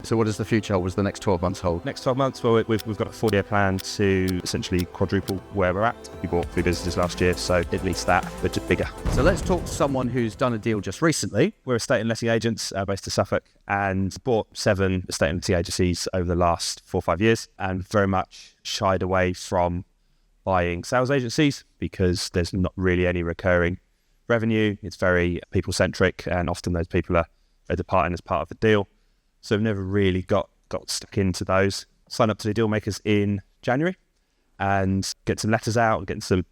So what does the future hold? What does the next 12 months hold? Next 12 months, well, we've got a 4-year plan to essentially quadruple where we're at. We bought 3 businesses last year, so at least that, but just bigger. So let's talk to someone who's done a deal just recently. We're estate and letting agents based in Suffolk and bought 7 estate and letting agencies over the last 4 or 5 years and very much shied away from buying sales agencies because there's not really any recurring revenue. It's very people-centric and often those people are departing as part of the deal. So we've never really got stuck into those. Signed up to the deal makers in January and get some letters out and getting some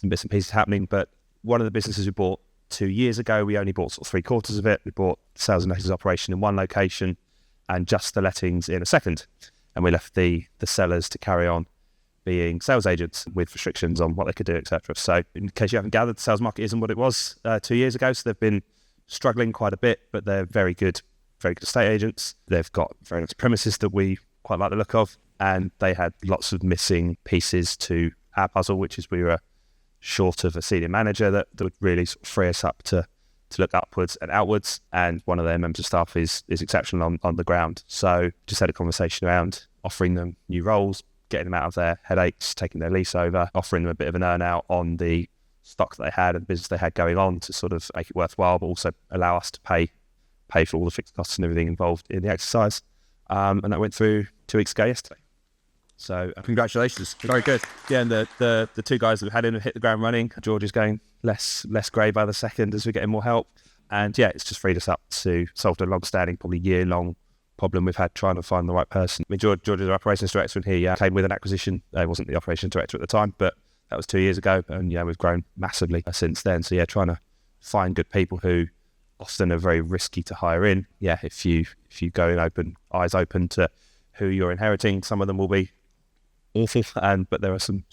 bits and pieces happening. But one of the businesses we bought 2 years ago, we only bought sort of 3/4 of it. We bought the sales and lettings operation in one location and just the lettings in a second. And we left the sellers to carry on being sales agents with restrictions on what they could do, etc. So in case you haven't gathered, the sales market isn't what it was 2 years ago. So they've been struggling quite a bit, but they're very good estate agents. They've got very nice premises that we quite like the look of. And they had lots of missing pieces to our puzzle, which is we were short of a senior manager that would really sort of free us up to look upwards and outwards. And one of their members of staff is exceptional on the ground. So just had a conversation around offering them new roles, getting them out of their headaches, taking their lease over, offering them a bit of an earn out on the stock that they had and the business they had going on to sort of make it worthwhile, but also allow us to pay for all the fixed costs and everything involved in the exercise. And that went through 2 weeks ago yesterday. So Congratulations. Very good. yeah, and the 2 guys that we had in have hit the ground running. George is going less grey by the second as we're getting more help. And yeah, it's just freed us up to solve a long-standing, probably year-long problem we've had trying to find the right person. I mean, George is our operations director and he came with an acquisition. He wasn't the operations director at the time, but that was 2 years ago. And yeah, we've grown massively since then. So yeah, trying to find good people who often are very risky to hire in. Yeah, if you go in eyes open to who you're inheriting, some of them will be awful, but there are some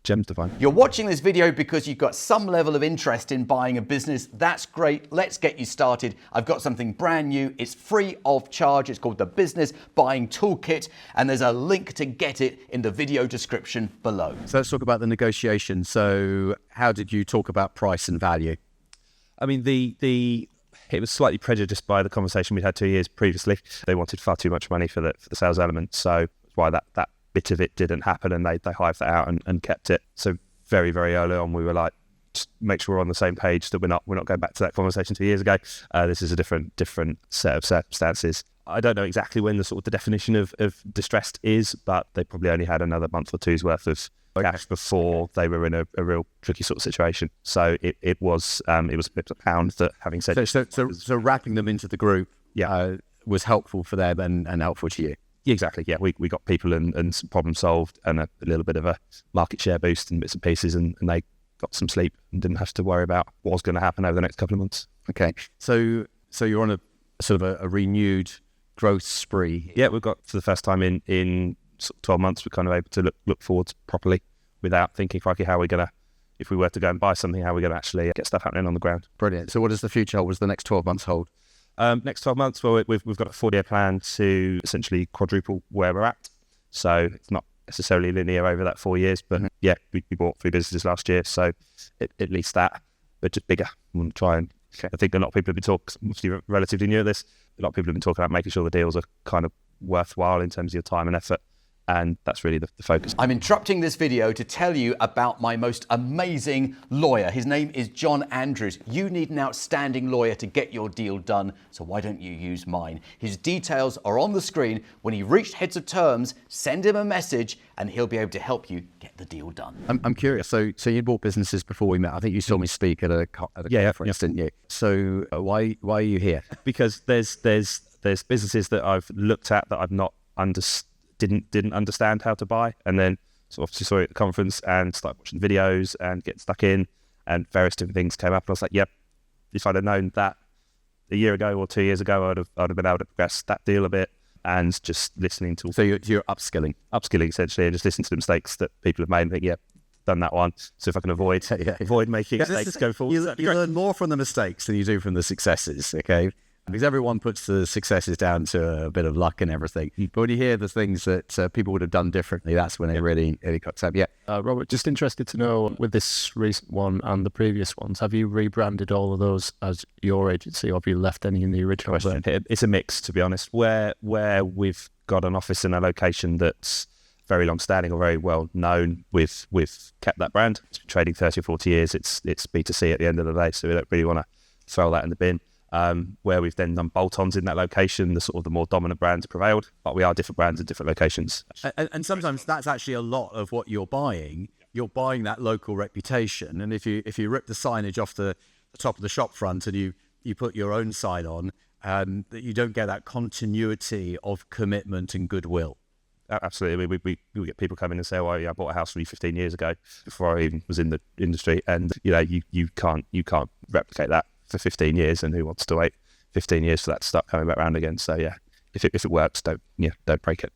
gems to find. You're watching this video because you've got some level of interest in buying a business. That's great. Let's get you started. I've got something brand new. It's free of charge. It's called the Business Buying Toolkit, and there's a link to get it in the video description below. So let's talk about the negotiation. So how did you talk about price and value? I mean, it was slightly prejudiced by the conversation we'd had 2 years previously. They wanted far too much money for the sales element, so that's why that bit of it didn't happen, and they hived that out and kept it. So very, very early on, we were like, just make sure we're on the same page, that we're not going back to that conversation 2 years ago. This is a different set of circumstances. I don't know exactly when the definition of distressed is, but they probably only had another month or two's worth of cash before they were in a real tricky sort of situation. So it was a bit of a pound that, having said... So wrapping them into the group was helpful for them and helpful to you. Yeah, exactly. Yeah, we got people and some problem solved and a little bit of a market share boost and bits and pieces, and they got some sleep and didn't have to worry about what was going to happen over the next couple of months. Okay, so you're on a sort of a renewed growth spree. Yeah, we've got, for the first time in sort of 12 months, we're kind of able to look forwards properly without thinking, crikey, how are we going to, if we were to go and buy something, how are we going to actually get stuff happening on the ground? Brilliant. So what does the future hold? What does the next 12 months hold? Next 12 months, well, we've got a 4-year plan to essentially quadruple where we're at. So it's not necessarily linear over that 4 years, but yeah, we bought 3 businesses last year. So at least that, but just bigger. We'll try and, I think a lot of people have been talking, obviously relatively new at this, a lot of people have been talking about making sure the deals are kind of worthwhile in terms of your time and effort. And that's really the focus. I'm interrupting this video to tell you about my most amazing lawyer. His name is John Andrews. You need an outstanding lawyer to get your deal done, so why don't you use mine? His details are on the screen. When you reach heads of terms, send him a message and he'll be able to help you get the deal done. I'm curious. So you bought businesses before we met. I think you saw me speak at a conference, didn't you? So why are you here? Because there's businesses that I've looked at that I've not didn't understand how to buy, and then so obviously saw it at the conference and started watching videos and getting stuck in, and various different things came up, and I was like, yep, if I'd have known that a year ago or 2 years ago, I'd have been able to progress that deal a bit, and just listening to... So you're upskilling essentially, and just listening to the mistakes that people have made and think, yeah, done that one, so if I can avoid making mistakes going forward. You learn more from the mistakes than you do from the successes, okay? Because everyone puts the successes down to a bit of luck and everything. But when you hear the things that people would have done differently, that's when it really cuts up. Yeah. Robert, just interested to know, with this recent one and the previous ones, have you rebranded all of those as your agency, or have you left any in the original brand? It's a mix, to be honest. Where we've got an office in a location that's very long standing or very well known, we've kept that brand. It's been trading 30 or 40 years. It's B2C at the end of the day, so we don't really want to throw that in the bin. Where we've then done bolt-ons in that location, the more dominant brands prevailed, but we are different brands in different locations. And sometimes that's actually a lot of what you're buying. You're buying that local reputation, and if you rip the signage off the top of the shop front and you put your own sign on, that you don't get that continuity of commitment and goodwill. Absolutely. We get people come in and say, "Well, I bought a house from you 15 years ago before I even was in the industry," and you can't replicate that for 15 years, and who wants to wait 15 years for that to start coming back around again? So yeah, if it works, don't break it.